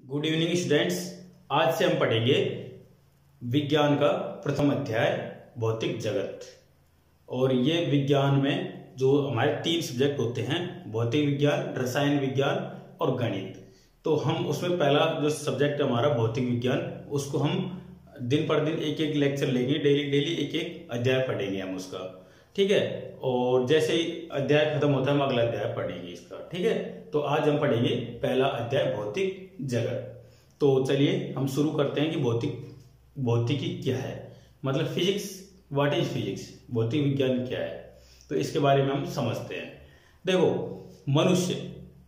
Good evening students. आज से हम पढ़ेंगे विज्ञान का प्रथम अध्याय भौतिक जगत। और ये विज्ञान में जो हमारे 3 सब्जेक्ट होते हैं, भौतिक विज्ञान, रसायन विज्ञान और गणित। तो हम उसमें पहला जो सब्जेक्ट हमारा भौतिक विज्ञान, उसको हम दिन पर दिन एक एक लेक्चर लेंगे, डेली एक एक अध्याय पढ़ेंगे हम उसका, ठीक है। और जैसे ही अध्याय खत्म होता है हम अगला अध्याय पढ़ेंगे इसका, ठीक है। तो आज हम पढ़ेंगे पहला अध्याय भौतिक जगत। तो चलिए हम शुरू करते हैं कि भौतिकी क्या है, मतलब फिजिक्स, व्हाट इज फिजिक्स, भौतिक विज्ञान क्या है। तो इसके बारे में हम समझते हैं। देखो, मनुष्य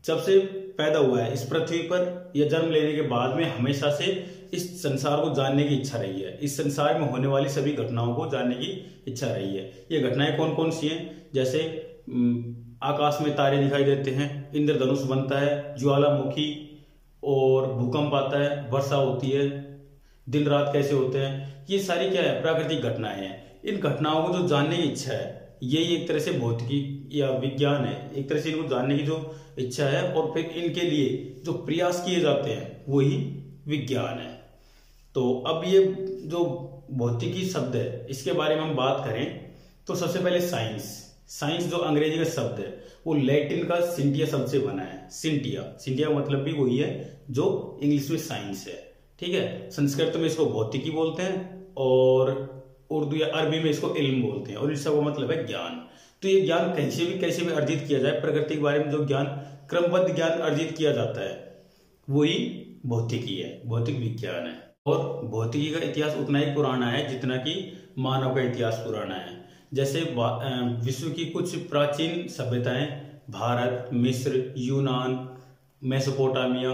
जब से पैदा हुआ है इस पृथ्वी पर, या जन्म लेने के बाद में हमेशा से इस संसार को जानने की इच्छा रही है। इस संसार में होने वाली सभी घटनाओं को जानने की इच्छा रही है। ये घटनाएं कौन कौन सी हैं? जैसे आकाश में तारे दिखाई देते हैं, इंद्रधनुष बनता है, ज्वालामुखी और भूकंप आता है, वर्षा होती है, दिन रात कैसे होते हैं, ये सारी क्या है? प्राकृतिक घटनाएं हैं। इन घटनाओं को जो जानने की इच्छा है, यही एक तरह से भौतिकी या विज्ञान है। एक तरह से इनको जानने की जो इच्छा है और फिर इनके लिए जो प्रयास किए जाते हैं, वही विज्ञान है। तो अब ये जो भौतिकी शब्द है, इसके बारे में हम बात करें तो सबसे पहले साइंस जो अंग्रेजी का शब्द है, वो लैटिन का सिंटिया शब्द से बना है। सिंटिया मतलब भी वही है जो इंग्लिश में साइंस है, ठीक है। संस्कृत में इसको भौतिकी बोलते हैं और उर्दू या अरबी में इसको इल्म बोलते हैं, और इसका वो मतलब है ज्ञान। तो ये ज्ञान कैसे भी अर्जित किया जाए, प्रकृति के बारे में जो ज्ञान, क्रमबद्ध ज्ञान अर्जित किया जाता है, वही भौतिकी है, भौतिक विज्ञान है। और भौतिकी का इतिहास उतना ही पुराना है जितना कि मानव का इतिहास पुराना है। जैसे विश्व की कुछ प्राचीन सभ्यताएं, भारत, मिस्र, यूनान, मेसोपोटामिया,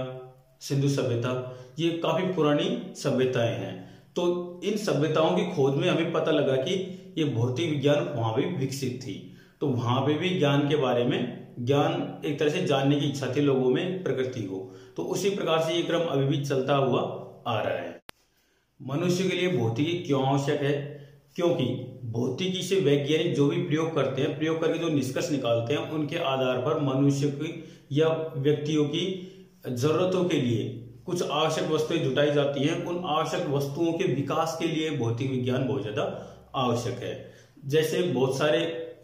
सिंधु सभ्यता, ये काफी पुरानी सभ्यताएं हैं। तो इन सभ्यताओं की खोज में हमें पता लगा कि ये भौतिक विज्ञान वहां भी विकसित थी। तो वहां पे भी ज्ञान के बारे में, ज्ञान एक तरह से जानने की इच्छा थी लोगों में, प्रकृति को। तो उसी प्रकार से ये क्रम अभी भी चलता हुआ आ रहा है। मनुष्य के लिए भौतिकी क्यों आवश्यक है? क्योंकि भौतिकी से वैज्ञानिक जो भी प्रयोग करते हैं, प्रयोग करके जो निष्कर्ष निकालते हैं, उनके आधार पर मनुष्य की या व्यक्तियों की जरूरतों के लिए कुछ आवश्यक वस्तुएं जुटाई जाती हैं। उन आवश्यक वस्तुओं के विकास के लिए भौतिक विज्ञान बहुत ज्यादा आवश्यक है। जैसे बहुत सारे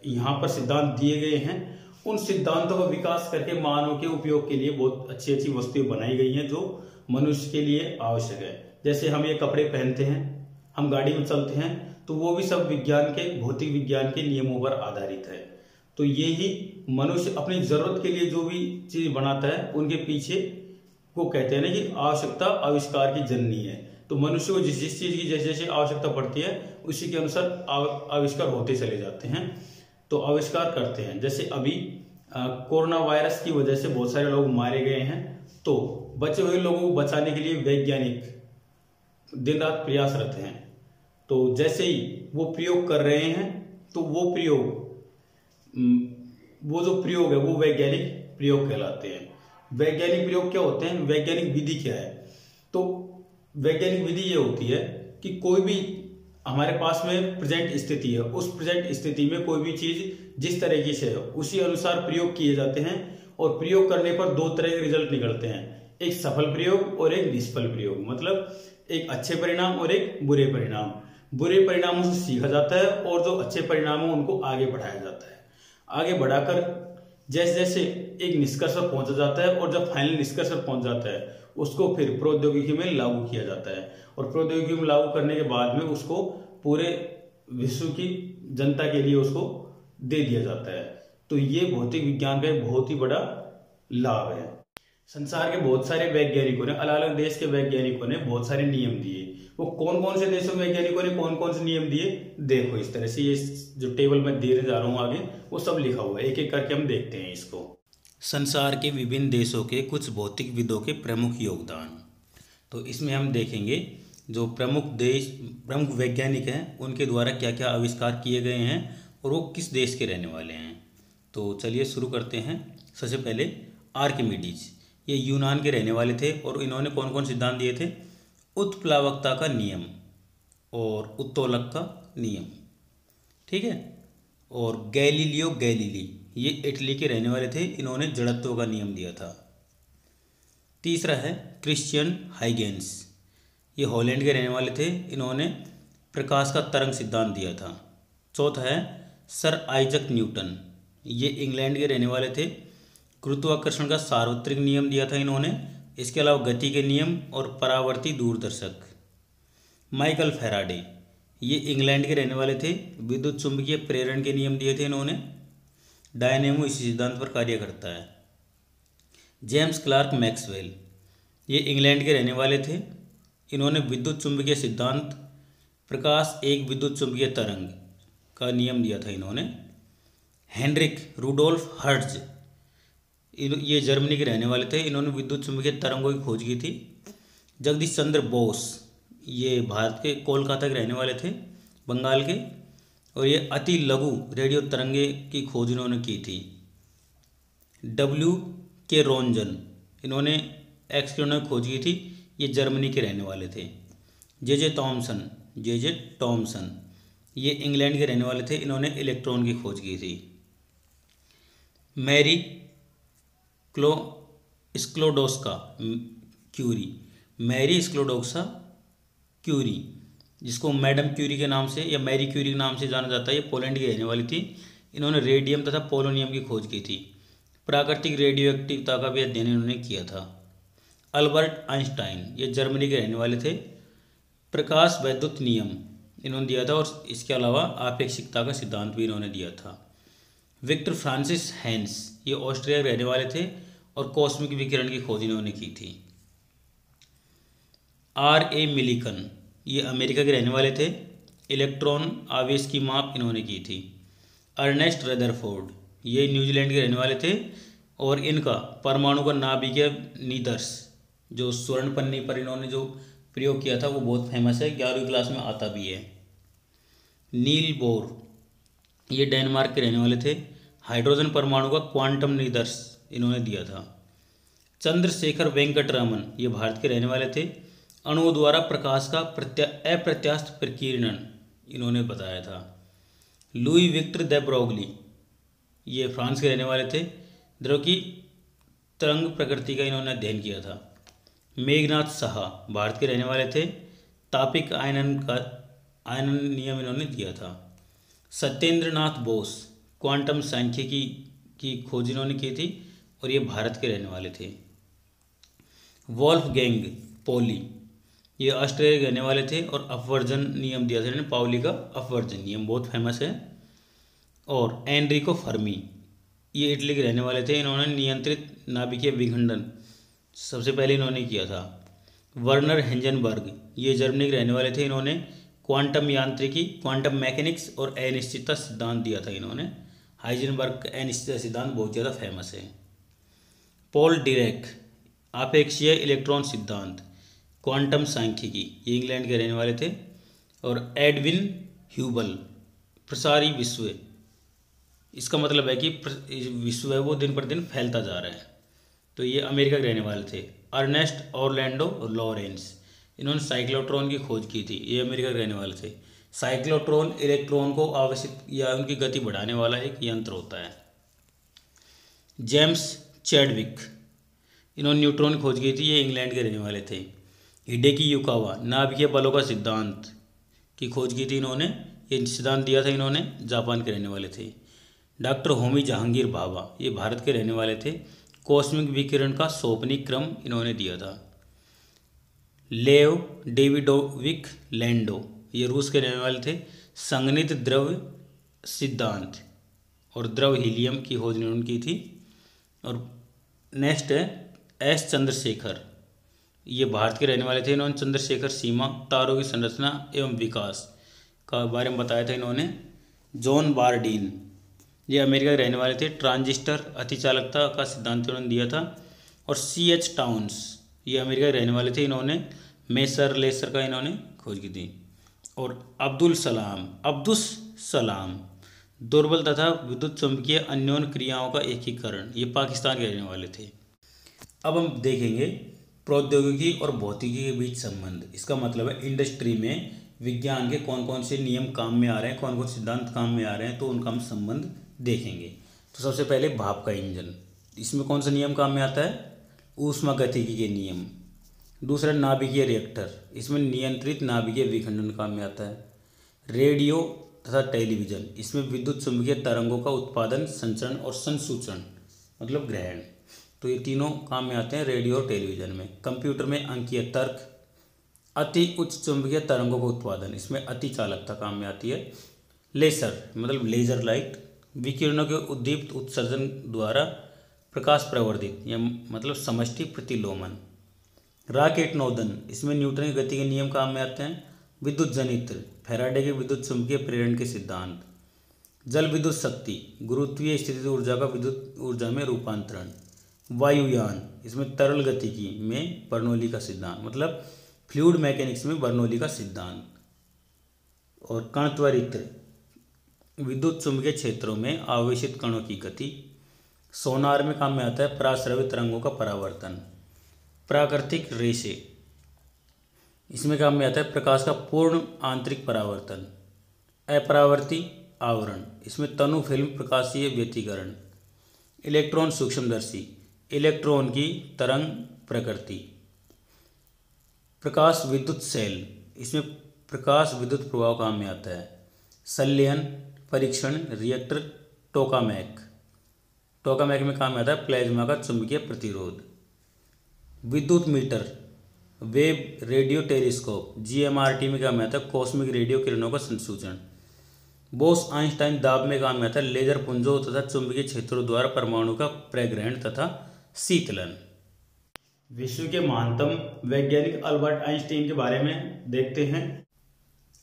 यहाँ पर सिद्धांत दिए गए हैं, उन सिद्धांतों का विकास करके मानव के उपयोग के लिए बहुत अच्छी अच्छी वस्तुएं बनाई गई हैं जो मनुष्य के लिए आवश्यक है। जैसे हम ये कपड़े पहनते हैं, हम गाड़ी में चलते हैं, तो वो भी सब विज्ञान के, भौतिक विज्ञान के नियमों पर आधारित है। तो ये ही मनुष्य अपनी जरूरत के लिए जो भी चीज बनाता है, उनके पीछे को कहते हैं ना कि आवश्यकता आविष्कार की जननी है। तो मनुष्य को जिस जिस चीज की जैसे जैसे आवश्यकता पड़ती है, उसी के अनुसार आविष्कार होते चले जाते हैं, तो आविष्कार करते हैं। जैसे अभी कोरोना वायरस की वजह से बहुत सारे लोग मारे गए हैं, तो बचे हुए लोगों को बचाने के लिए वैज्ञानिक दिन रात प्रयासरत हैं। तो जैसे ही वो प्रयोग कर रहे हैं, तो वो जो प्रयोग है, वो वैज्ञानिक प्रयोग कहलाते हैं। वैज्ञानिक प्रयोग क्या होते हैं? वैज्ञानिक विधि क्या है? तो वैज्ञानिक विधि ये होती है कि कोई भी हमारे पास में प्रेजेंट स्थिति है, उस प्रेजेंट स्थिति में कोई भी चीज जिस तरीके से है, उसी अनुसार प्रयोग किए जाते हैं। और प्रयोग करने पर 2 तरह के रिजल्ट निकलते हैं, एक सफल प्रयोग और एक निष्फल प्रयोग। मतलब एक अच्छे परिणाम और एक बुरे परिणाम। बुरे परिणामों से सीखा जाता है और जो अच्छे परिणाम हो उनको आगे बढ़ाया जाता है। आगे बढ़ाकर जैसे जैसे एक निष्कर्ष पर पहुंचा जाता है, और जब फाइनल निष्कर्ष पर पहुंच जाता है, उसको फिर प्रौद्योगिकी में लागू किया जाता है। और प्रौद्योगिकी में लागू करने के बाद में उसको पूरे विश्व की जनता के लिए उसको दे दिया जाता है। तो ये भौतिक विज्ञान का एक बहुत ही बड़ा लाभ है। संसार के बहुत सारे वैज्ञानिकों ने, अलग अलग देश के वैज्ञानिकों ने बहुत सारे नियम दिए। वो कौन कौन से देशों के वैज्ञानिकों ने कौन कौन से नियम दिए, देखो इस तरह से, ये जो टेबल में देने जा रहा हूं आगे, वो सब लिखा हुआ है। एक एक करके हम देखते हैं इसको। संसार के विभिन्न देशों के कुछ भौतिकविदों के प्रमुख योगदान। तो इसमें हम देखेंगे जो प्रमुख वैज्ञानिक हैं, उनके द्वारा क्या क्या आविष्कार किए गए हैं और वो किस देश के रहने वाले हैं। तो चलिए शुरू करते हैं। सबसे पहले आर्किमिडीज, ये यूनान के रहने वाले थे, और इन्होंने कौन कौन सिद्धांत दिए थे? उत्प्लावकता का नियम और उत्तोलक का नियम, ठीक है। और गैलीलियो गैलीली, ये इटली के रहने वाले थे, इन्होंने जड़त्व का नियम दिया था। तीसरा है क्रिश्चियन हाइगेंस, ये हॉलैंड के रहने वाले थे, इन्होंने प्रकाश का तरंग सिद्धांत दिया था। चौथा है सर आइजक न्यूटन, ये इंग्लैंड के रहने वाले थे, गुरुत्वाकर्षण का सार्वत्रिक नियम दिया था इन्होंने। इसके अलावा गति के नियम और परावर्ती दूरदर्शक। माइकल फैराडे, ये इंग्लैंड के रहने वाले थे, विद्युत चुंबकीय प्रेरण के नियम दिए थे इन्होंने। डायनेमो इसी सिद्धांत पर कार्य करता है। जेम्स क्लार्क मैक्सवेल, ये इंग्लैंड के रहने वाले थे, इन्होंने विद्युत चुंबकीय सिद्धांत, प्रकाश एक विद्युत चुंबकीय तरंग का नियम दिया था इन्होंने। हेनरिक रुडोल्फ हर्ट्ज, ये जर्मनी के रहने वाले थे, इन्होंने विद्युत चुंबकीय तरंगों की खोज की थी। जगदीश चंद्र बोस, ये भारत के कोलकाता के रहने वाले थे, बंगाल के, और ये अति लघु रेडियो तरंगे की खोज इन्होंने की थी। W.K. रोंजन, इन्होंने एक्स किरणों की खोज की थी, ये जर्मनी के रहने वाले थे। जे टॉमसन, ये इंग्लैंड के रहने वाले थे, इन्होंने इलेक्ट्रॉन की खोज की थी। मैरी स्क्लोडोस्का क्यूरी, मैरी स्क्लोडोस्का क्यूरी, जिसको मैडम क्यूरी के नाम से या मैरी क्यूरी के नाम से जाना जाता है, ये पोलैंड की रहने वाली थी, इन्होंने रेडियम तथा पोलोनियम की खोज की थी। प्राकृतिक रेडियो एक्टिवता का भी अध्ययन इन्होंने किया था। अल्बर्ट आइंस्टाइन, ये जर्मनी के रहने वाले थे, प्रकाश वैद्युत नियम इन्होंने दिया था, और इसके अलावा आपेक्षिकता का सिद्धांत भी इन्होंने दिया था। विक्टर फ्रांसिस हैंस, ये ऑस्ट्रिया के रहने वाले थे, और कॉस्मिक विकिरण की खोज इन्होंने की थी। R.A. मिलिकन, ये अमेरिका के रहने वाले थे, इलेक्ट्रॉन आवेश की माप इन्होंने की थी। अर्नेस्ट रदरफोर्ड, ये न्यूजीलैंड के रहने वाले थे, और इनका परमाणु का नाभिकीय निदर्श, जो स्वर्ण पन्नी पर इन्होंने जो प्रयोग किया था, वो बहुत फेमस है, 11वीं क्लास में आता भी है। नील बोर, ये डेनमार्क के रहने वाले थे, हाइड्रोजन परमाणु का क्वांटम निदर्श इन्होंने दिया था। चंद्रशेखर वेंकटरामन, ये भारत के रहने वाले थे, अणुओं द्वारा प्रकाश का अप्रत्यास्थ प्रकीर्णन इन्होंने बताया था। लुई विक्टर दे ब्रोगली, ये फ्रांस के रहने वाले थे, द्रव की तरंग प्रकृति का इन्होंने अध्ययन किया था। मेघनाथ साहा, भारत के रहने वाले थे, तापिक आयनन नियम इन्होंने दिया था। सत्येंद्र नाथ बोस, क्वांटम सांख्यिकी की खोज इन्होंने की थी, और ये भारत के रहने वाले थे। वोल्फगैंग पॉली, ये ऑस्ट्रेलिया के रहने वाले थे, और अपवर्जन नियम दिया था इन्होंने, पाउली का अपवर्जन नियम बहुत फेमस है। और एनरिको फर्मी, ये इटली के रहने वाले थे, इन्होंने नियंत्रित नाभिकीय विखंडन सबसे पहले इन्होंने किया था। वर्नर हेंजनबर्ग, ये जर्मनी के रहने वाले थे, इन्होंने क्वांटम यांत्रिकी, क्वांटम मैकेनिक्स और अनिश्चितता सिद्धांत दिया था इन्होंने। हाइजेनबर्ग का अनिश्चितता सिद्धांत बहुत ज़्यादा फेमस है। पॉल डिरेक, आपेक्षीय इलेक्ट्रॉन सिद्धांत, क्वांटम सांख्यिकी, ये इंग्लैंड के रहने वाले थे। और एडविन ह्यूबल, प्रसारी विश्व, इसका मतलब है कि विश्व है वो दिन पर दिन फैलता जा रहा है, तो ये अमेरिका के रहने वाले थे। अर्नेस्ट ऑरलैंडो लॉरेंस, इन्होंने साइक्लोट्रॉन की खोज की थी, ये अमेरिका के रहने वाले थे। साइक्लोट्रॉन इलेक्ट्रॉन को आवेशित या उनकी गति बढ़ाने वाला एक यंत्र होता है। जेम्स चैडविक, इन्होंने न्यूट्रॉन की खोज की थी, ये इंग्लैंड के रहने वाले थे। हिडेकी युकावा, नाभिकीय बलों का सिद्धांत की खोज की थी इन्होंने, ये सिद्धांत दिया था इन्होंने, जापान के रहने वाले थे। डॉक्टर होमी जहांगीर भाभा, ये भारत के रहने वाले थे, कॉस्मिक विकिरण का सोपनिक क्रम इन्होंने दिया था। लेव डेविडोविक लैंडो, ये रूस के रहने वाले थे, संगनित द्रव सिद्धांत और द्रव हीलियम की खोज इन्होंने की थी। और नेक्स्ट है एस चंद्रशेखर, ये भारत के रहने वाले थे, इन्होंने चंद्रशेखर सीमा, तारों की संरचना एवं विकास का बारे में बताया था इन्होंने। जॉन बारडीन, ये अमेरिका के रहने वाले थे, ट्रांजिस्टर अतिचालकता का सिद्धांत इन्होंने दिया था। और C.H. टाउन्स, ये अमेरिका के रहने वाले थे, इन्होंने मेसर लेसर का इन्होंने खोज की थी। और अब्दुल सलाम दुर्बल तथा विद्युत चुंबकीय अन्योन क्रियाओं का एकीकरण, ये पाकिस्तान के रहने वाले थे। अब हम देखेंगे प्रौद्योगिकी और भौतिकी के बीच संबंध। इसका मतलब है इंडस्ट्री में विज्ञान के कौन कौन से नियम काम में आ रहे हैं, कौन कौन से सिद्धांत काम में आ रहे हैं, तो उनका हम संबंध देखेंगे। तो सबसे पहले भाप का इंजन, इसमें कौन सा नियम काम में आता है? ऊष्मागतिकी के नियम। दूसरा नाभिकीय रिएक्टर, इसमें नियंत्रित नाभिकीय विखंडन काम में आता है। रेडियो तथा टेलीविज़न, इसमें विद्युत चुम्बकीय तरंगों का उत्पादन, संचरण और संसूचन मतलब ग्रहण, तो ये तीनों काम में आते हैं रेडियो और टेलीविज़न में। कंप्यूटर में अंकीय तर्क, अति उच्च चुंबकीय तरंगों का उत्पादन, इसमें अति चालकता काम में आती है। लेसर मतलब लेजर लाइट, विकिरणों के उद्दीप्त उत्सर्जन द्वारा प्रकाश प्रवर्धित या मतलब समष्टि प्रतिलोमन। रॉकेट नोदन, इसमें न्यूटन की गति के नियम काम में आते हैं। विद्युत जनित्र, फैराडे के विद्युत चुम्बकीय प्रेरण के सिद्धांत। जल विद्युत शक्ति, गुरुत्वीय स्थिति ऊर्जा का विद्युत ऊर्जा में रूपांतरण। वायुयान, इसमें तरल गतिकी में बर्नौली का सिद्धांत मतलब फ्लूइड मैकेनिक्स में बर्नौली का सिद्धांत। और कण त्वरित्र, विद्युत चुम्बकीय क्षेत्रों में आवेशित कणों की गति। सोनार में काम में आता है पराश्रवित तरंगों का परावर्तन। प्राकृतिक रेशे, इसमें काम में आता है प्रकाश का पूर्ण आंतरिक परावर्तन। अपरावर्ती आवरण, इसमें तनु फिल्म प्रकाशीय व्यतिकरण। इलेक्ट्रॉन सूक्ष्मदर्शी, इलेक्ट्रॉन की तरंग प्रकृति। प्रकाश विद्युत सेल, इसमें प्रकाश विद्युत प्रभाव काम में आता है। संलयन परीक्षण रिएक्टर टोकामैक, टोकामैक में काम में आता है प्लाज्मा का चुंबकीय प्रतिरोध। विद्युत meter, web radio telescope, GMRT में काम में आता है कॉस्मिक रेडियो किरणों का संसूचन। बोस आइंस्टाइन दाब में काम में आता है लेजर पुंजों तथा चुंबकीय क्षेत्रों द्वारा परमाणु का प्रग्रहण तथा शीतलन। विश्व के महानतम वैज्ञानिक अल्बर्ट आइंस्टाइन के बारे में देखते हैं।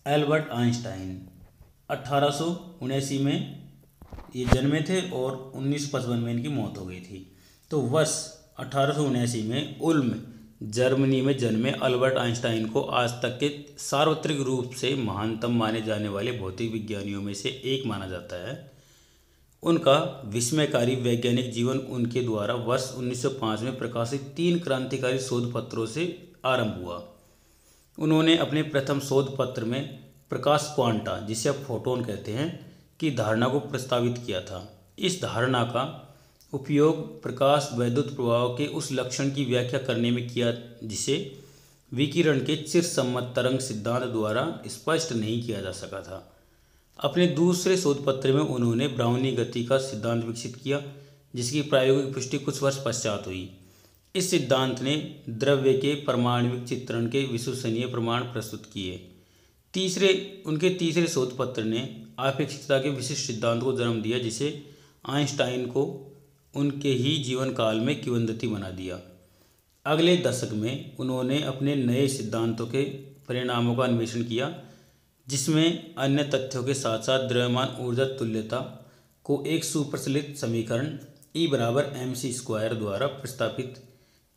अल्बर्ट आइंस्टाइन 1879 में ये जन्मे थे और 1955 में इनकी मौत हो गई थी। तो वर्ष 1879 में उल्म जर्मनी में जन्मे अल्बर्ट आइंस्टाइन को आज तक के सार्वत्रिक रूप से महानतम माने जाने वाले भौतिक विज्ञानियों में से एक माना जाता है। उनका विस्मयकारी वैज्ञानिक जीवन उनके द्वारा वर्ष 1905 में प्रकाशित 3 क्रांतिकारी शोध पत्रों से आरंभ हुआ। उन्होंने अपने प्रथम शोध पत्र में प्रकाश क्वांटा, जिसे आप फोटोन कहते हैं, की धारणा को प्रस्तावित किया था। इस धारणा का उपयोग प्रकाश वैद्युत प्रभाव के उस लक्षण की व्याख्या करने में किया जिसे विकिरण के चिरसम्मत तरंग सिद्धांत द्वारा स्पष्ट नहीं किया जा सका था। अपने दूसरे शोध पत्र में उन्होंने ब्राउनी गति का सिद्धांत विकसित किया, जिसकी प्रायोगिक पुष्टि कुछ वर्ष पश्चात हुई। इस सिद्धांत ने द्रव्य के परमाणुविक चित्रण के विश्वसनीय प्रमाण प्रस्तुत किए। उनके तीसरे शोध पत्र ने आपेक्षिकता के विशिष्ट सिद्धांत को जन्म दिया, जिसे आइंस्टाइन को उनके ही जीवन काल में किंवदंती बना दिया। अगले दशक में उन्होंने अपने नए सिद्धांतों के परिणामों का अन्वेषण किया, जिसमें अन्य तथ्यों के साथ साथ द्रव्यमान ऊर्जा तुल्यता को एक सुप्रचलित समीकरण E=mc² द्वारा प्रस्तावित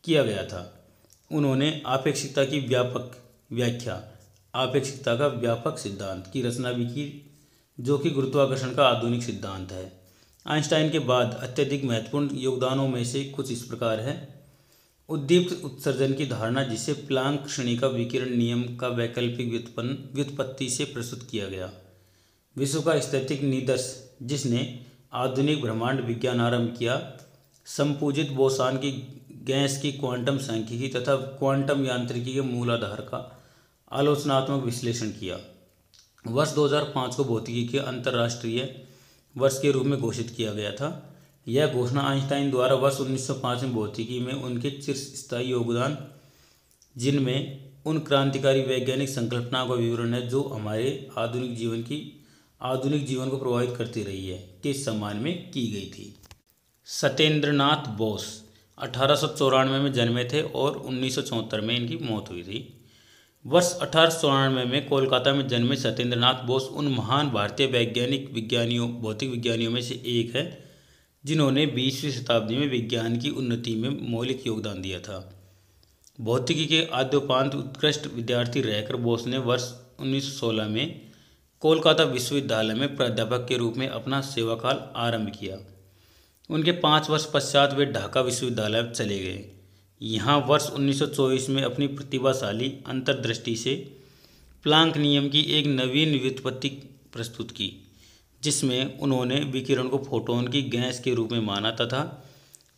किया गया था। उन्होंने आपेक्षिकता की व्यापक व्याख्या, आपेक्षिकता का व्यापक सिद्धांत की रचना भी की, जो कि गुरुत्वाकर्षण का आधुनिक सिद्धांत है। आइंस्टाइन के बाद अत्यधिक महत्वपूर्ण योगदानों में से कुछ इस प्रकार है। उद्दीप्त उत्सर्जन की धारणा, जिसे प्लांक श्रेणी का विकिरण नियम का वैकल्पिक व्युत्पत्ति से प्रस्तुत किया गया। विश्व का स्थैतिक निदर्श, जिसने आधुनिक ब्रह्मांड विज्ञान आरंभ किया। संपूजित बोसान की गैस की क्वांटम सांख्यिकी तथा क्वांटम यांत्रिकी के मूलाधार का आलोचनात्मक विश्लेषण किया। वर्ष 2005 को भौतिकी के अंतर्राष्ट्रीय वर्ष के रूप में घोषित किया गया था। यह घोषणा आइंस्टाइन द्वारा वर्ष 1905 में भौतिकी में उनके चिरस्थायी योगदान, जिनमें उन क्रांतिकारी वैज्ञानिक संकल्पनाओं का विवरण है जो हमारे आधुनिक जीवन को प्रभावित करती रही है, के सम्मान में की गई थी। सत्येंद्रनाथ बोस 1894 में जन्मे थे और 1974 में इनकी मौत हुई थी। वर्ष 1894 में कोलकाता में जन्मे सत्येंद्रनाथ बोस उन महान भारतीय भौतिक विज्ञानियों में से एक है जिन्होंने 20वीं शताब्दी में विज्ञान की उन्नति में मौलिक योगदान दिया था। भौतिकी के आद्योपांत उत्कृष्ट विद्यार्थी रहकर बोस ने वर्ष 1916 में कोलकाता विश्वविद्यालय में प्राध्यापक के रूप में अपना सेवाकाल आरंभ किया। उनके 5 वर्ष पश्चात वे ढाका विश्वविद्यालय चले गए। यहाँ वर्ष 1924 में अपनी प्रतिभाशाली अंतर्दृष्टि से प्लांक नियम की एक नवीन व्युत्पत्ति प्रस्तुत की, जिसमें उन्होंने विकिरण को फोटोन की गैस के रूप में माना तथा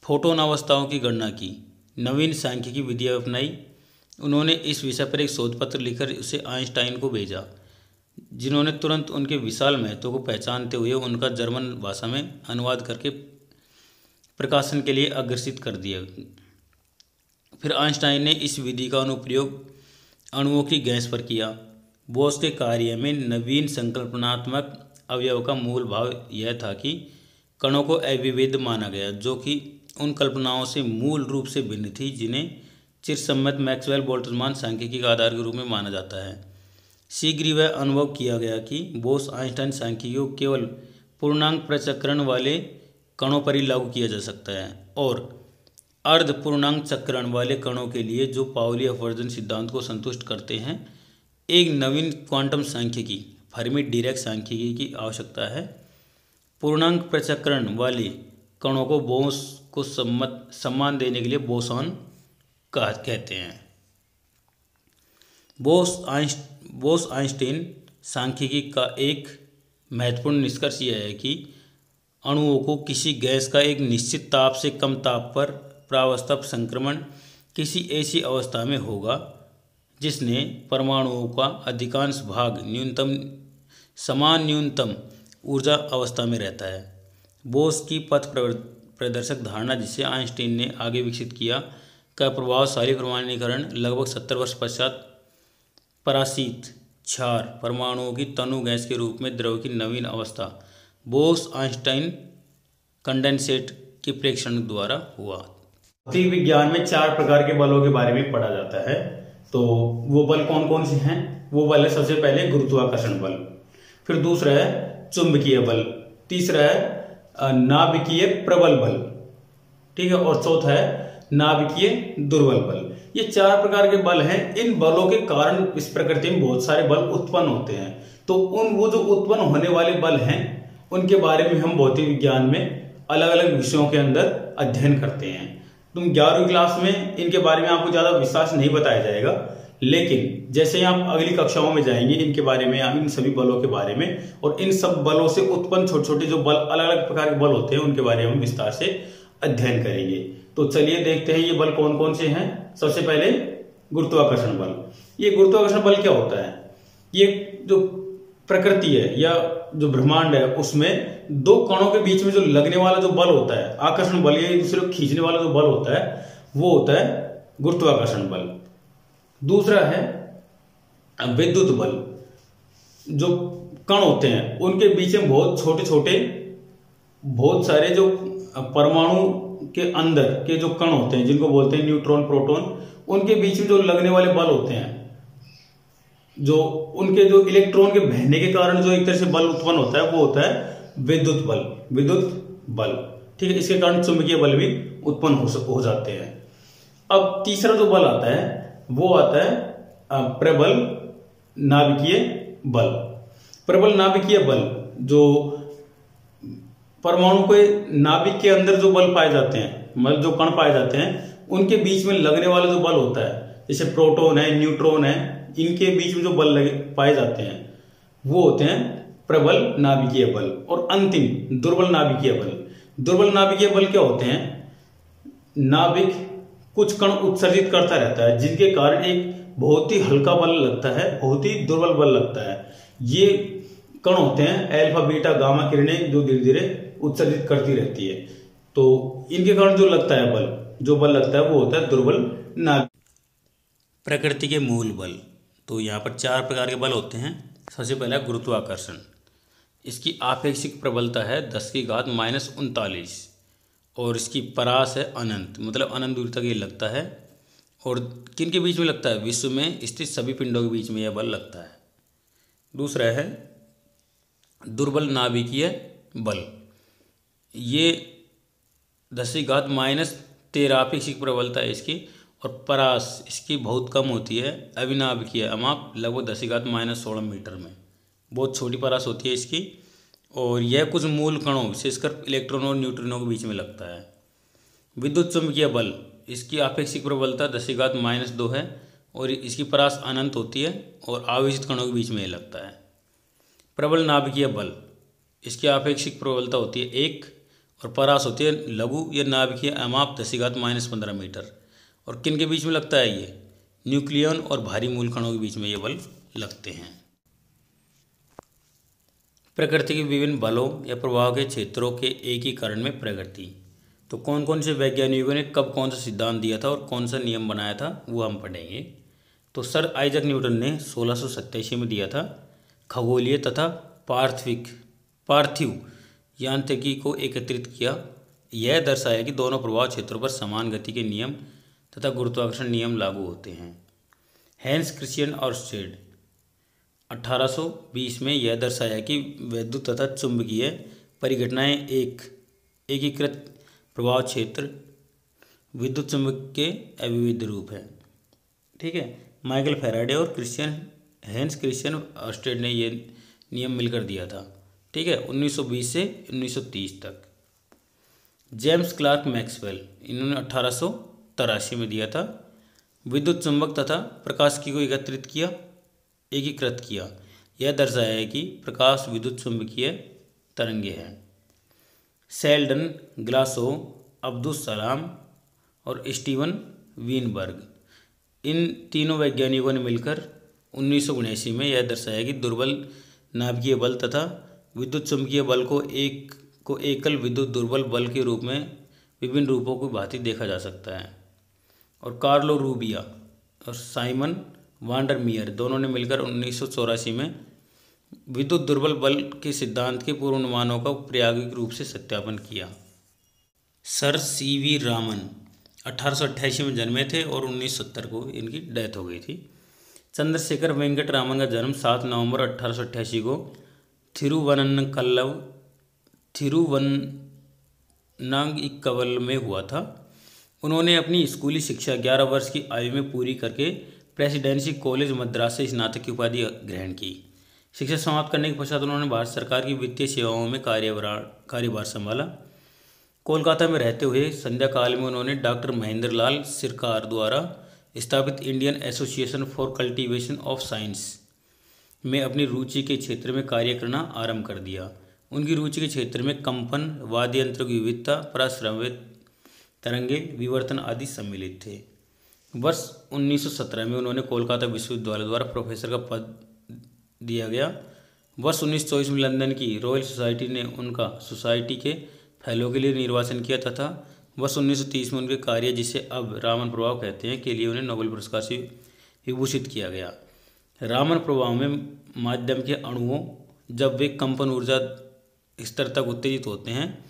फोटोन अवस्थाओं की गणना की, नवीन सांख्यिकी विधियाँ अपनाई। उन्होंने इस विषय पर एक शोध पत्र लिखकर उसे आइंस्टाइन को भेजा, जिन्होंने तुरंत उनके विशाल महत्व को पहचानते हुए उनका जर्मन भाषा में अनुवाद करके प्रकाशन के लिए अग्रसित कर दिया। फिर आइंस्टाइन ने इस विधि का अनुप्रयोग अणुओं की गैस पर किया। बोस के कार्य में नवीन संकल्पनात्मक अवयव का मूल भाव यह था कि कणों को अविभेद्य माना गया, जो कि उन कल्पनाओं से मूल रूप से भिन्न थी जिन्हें चिरसम्मत मैक्सवेल बोल्ट्जमान सांख्यिकी का आधार के रूप में माना जाता है। शीघ्र ही वह अनुभव किया गया कि बोस आइंस्टाइन सांख्यिकी को केवल पूर्णांक प्रचक्रण वाले कणों पर ही लागू किया जा सकता है, और अर्ध पूर्णांक चक्रण वाले कणों के लिए, जो पाउली अपवर्जन सिद्धांत को संतुष्ट करते हैं, एक नवीन क्वांटम सांख्यिकी फर्मी डीरेक सांख्यिकी की आवश्यकता है। पूर्णांक प्रचक्रण वाले कणों को बोस को सम्मान देने के लिए बोसॉन कहते हैं। बोस आइंस्टीन सांख्यिकी का एक महत्वपूर्ण निष्कर्ष यह है कि अणुओं को किसी गैस का एक निश्चित ताप से कम ताप पर प्रावस्था संक्रमण किसी ऐसी अवस्था में होगा जिसमें परमाणुओं का अधिकांश भाग समान न्यूनतम ऊर्जा अवस्था में रहता है। बोस की पथ प्रदर्शक धारणा, जिसे आइंस्टीन ने आगे विकसित किया, का प्रभावशाली प्रमाणीकरण लगभग 70 वर्ष पश्चात परासीत क्षार परमाणुओं की तनु गैस के रूप में द्रव की नवीन अवस्था बोस आइंस्टाइन कंडेंसेट के प्रेक्षण द्वारा हुआ। भौतिक विज्ञान में 4 प्रकार के बलों के बारे में पढ़ा जाता है। तो वो बल कौन कौन से हैं? वो बल है सबसे पहले गुरुत्वाकर्षण बल, फिर दूसरा है चुंबकीय बल, तीसरा है नाभिकीय प्रबल बल, ठीक है, और चौथा है नाभिकीय दुर्बल बल। ये 4 प्रकार के बल हैं। इन बलों के कारण इस प्रकृति में बहुत सारे बल उत्पन्न होते हैं। तो वो जो उत्पन्न होने वाले बल हैं उनके बारे में हम भौतिक विज्ञान में अलग अलग विषयों के अंदर अध्ययन करते हैं। तुम 11वीं क्लास में इनके बारे में आपको ज्यादा विस्तार से नहीं बताया जाएगा, लेकिन जैसे ही आप अगली कक्षाओं में जाएंगे इनके बारे में, इन सभी बलों के बारे में और इन सब बलों से उत्पन्न छोटे छोटे जो बल, अलग अलग प्रकार के बल होते हैं, उनके बारे में हम विस्तार से अध्ययन करेंगे। तो चलिए देखते हैं ये बल कौन कौन से हैं। सबसे पहले गुरुत्वाकर्षण बल। ये गुरुत्वाकर्षण बल क्या होता है? ये जो प्रकृति है या जो ब्रह्मांड है उसमें 2 कणों के बीच में जो लगने वाला जो बल होता है, आकर्षण बल, ये दूसरे को खींचने वाला जो बल होता है, वो होता है गुरुत्वाकर्षण बल। दूसरा है विद्युत बल। जो कण होते हैं उनके बीच में बहुत छोटे छोटे बहुत सारे जो परमाणु के अंदर के जो कण होते हैं, जिनको बोलते हैं न्यूट्रॉन प्रोटॉन, उनके बीच में जो लगने वाले बल होते हैं, जो उनके जो इलेक्ट्रॉन के बहने के कारण जो एक तरह से बल उत्पन्न होता है, वो होता है विद्युत बल, ठीक है। इसके कारण चुंबकीय बल भी उत्पन्न हो जाते हैं। अब तीसरा जो बल आता है वो आता है प्रबल नाभिकीय बल। प्रबल नाभिकीय बल, जो परमाणु के नाभिक के अंदर जो बल पाए जाते हैं, मतलब जो कण पाए जाते हैं, उनके बीच में लगने वाला जो बल होता है, जैसे प्रोटॉन है, न्यूट्रॉन है, इनके बीच में जो बल पाए जाते हैं वो होते हैं प्रबल नाभिकीय बल। और अंतिम दुर्बल नाभिकीय बल। दुर्बल नाभिकीय बल क्या होते हैं? नाभिक कुछ कण उत्सर्जित करता रहता है, जिनके कारण एक बहुत ही हल्का बल लगता है, बहुत ही दुर्बल बल लगता है। ये कण होते हैं अल्फा बीटा गामा किरणें, जो धीरे धीरे उत्सर्जित करती रहती है। तो इनके कारण जो लगता है बल, जो बल लगता है वो होता है दुर्बल नाभिक। प्रकृति के मूल बल। तो यहाँ पर 4 प्रकार के बल होते हैं। सबसे पहला गुरुत्वाकर्षण। इसकी आपेक्षिक प्रबलता है 10⁻⁻39 और इसकी परास है अनंत, मतलब अनंत दूरी तक ये लगता है। और किन के बीच में लगता है? विश्व में स्थित सभी पिंडों के बीच में यह बल लगता है। दूसरा है दुर्बल नाभिकीय बल। ये 10⁻13 आपेक्षिक प्रबलता है इसकी, और परास इसकी बहुत कम होती है, अविनाभिकीय अमाप लगभग 10⁻16 मीटर में, बहुत छोटी परास होती है इसकी। और यह कुछ मूल कणों, विशेषकर इलेक्ट्रॉनों और न्यूट्रिनों के बीच में लगता है। विद्युत चुंबकीय बल, इसकी आपेक्षिक प्रबलता 10⁻2 है और इसकी परास अनंत होती है और आवेशित कणों के बीच में लगता है। प्रबल नाभिकीय बल, इसकी आपेक्षिक प्रबलता होती है 1 और परास होती है लघु या नाभिकीय अमाप 10⁻15 मीटर। और किन के बीच में लगता है ये? न्यूक्लियन और भारी मूलकणों के बीच में ये बल लगते हैं। प्रकृति के विभिन्न बलों या प्रभाव के क्षेत्रों के एकीकरण में प्रगति। तो कौन कौन से वैज्ञानिकों ने कब कौन सा सिद्धांत दिया था और कौन सा नियम बनाया था वो हम पढ़ेंगे। तो सर आइजैक न्यूटन ने 1687 में दिया था। खगोलीय तथा पार्थिव यांत्रिकी को एकत्रित किया। यह दर्शाया कि दोनों प्रभाव क्षेत्रों पर समान गति के नियम तथा गुरुत्वाकर्षण नियम लागू होते हैं। हैंस क्रिश्चियन ऑर्स्टेड 1820 में यह दर्शाया कि वैद्युत तथा चुंबकीय परिघटनाएं एक एकीकृत प्रभाव क्षेत्र विद्युत चुंबक के अविविध रूप है। ठीक है, माइकल फैराडे और हैंस क्रिश्चियन ऑर्स्टेड ने यह नियम मिलकर दिया था। ठीक है, 1920 से 1930 तक। जेम्स क्लार्क मैक्सवेल, इन्होंने 1883 में दिया था। विद्युत चुंबक तथा प्रकाशिकी को एकीकृत किया। यह दर्शाया है कि प्रकाश विद्युत चुंबकीय तरंगे हैं। शेल्डन, ग्लासोव, अब्दुस सलाम और स्टीवन वीनबर्ग, इन तीनों वैज्ञानिकों ने मिलकर 1979 में यह दर्शाया कि दुर्बल नाभिकीय बल तथा विद्युत चुंबकीय बल को एकल विद्युत दुर्बल बल के रूप में विभिन्न रूपों की भांति देखा जा सकता है। और कार्लो रूबिया और साइमन वांडरमियर दोनों ने मिलकर 1984 में विद्युत दुर्बल बल के सिद्धांत के पूर्वानुमानों का प्रायोगिक रूप से सत्यापन किया। सर सीवी रामन 1888 में जन्मे थे और 1970 को इनकी डेथ हो गई थी। चंद्रशेखर वेंकट रामन का जन्म 7 नवंबर 1888 को थिरुवनंतपुरम में हुआ था। उन्होंने अपनी स्कूली शिक्षा 11 वर्ष की आयु में पूरी करके प्रेसिडेंसी कॉलेज मद्रास से स्नातक की उपाधि ग्रहण की। शिक्षा समाप्त करने के पश्चात उन्होंने भारत सरकार की वित्तीय सेवाओं में कार्यभार संभाला। कोलकाता में रहते हुए संध्या काल में उन्होंने डॉक्टर महेंद्र लाल सिरकार द्वारा स्थापित Indian association for cultivation of science में अपनी रुचि के क्षेत्र में कार्य करना आरंभ कर दिया। उनकी रुचि के क्षेत्र में कंपन, वाद्य यंत्रों की विविधता, पराश्रवित तरंगे, विवर्तन आदि सम्मिलित थे। वर्ष 1917 में उन्होंने कोलकाता विश्वविद्यालय द्वारा प्रोफेसर का पद दिया गया। वर्ष 1924 में लंदन की रॉयल सोसाइटी ने उनका सोसाइटी के फेलो के लिए निर्वाचन किया तथा वर्ष 1930 में उनके कार्य, जिसे अब रामन प्रभाव कहते हैं, के लिए उन्हें नोबेल पुरस्कार से विभूषित किया गया। रामन प्रभाव में माध्यम के अणुओं, जब वे कंपन ऊर्जा स्तर तक उत्तेजित होते हैं,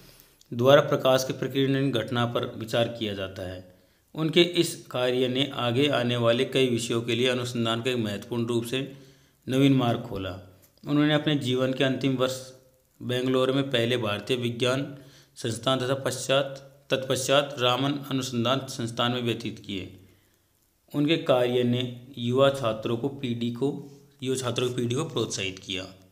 द्वारा प्रकाश के प्रकीर्णन घटना पर विचार किया जाता है। उनके इस कार्य ने आगे आने वाले कई विषयों के लिए अनुसंधान का एक महत्वपूर्ण रूप से नवीन मार्ग खोला। उन्होंने अपने जीवन के अंतिम वर्ष बेंगलोर में पहले भारतीय विज्ञान संस्थान तथा तत्पश्चात रामन अनुसंधान संस्थान में व्यतीत किए। उनके कार्य ने युवा छात्रों की पीढ़ी को प्रोत्साहित किया।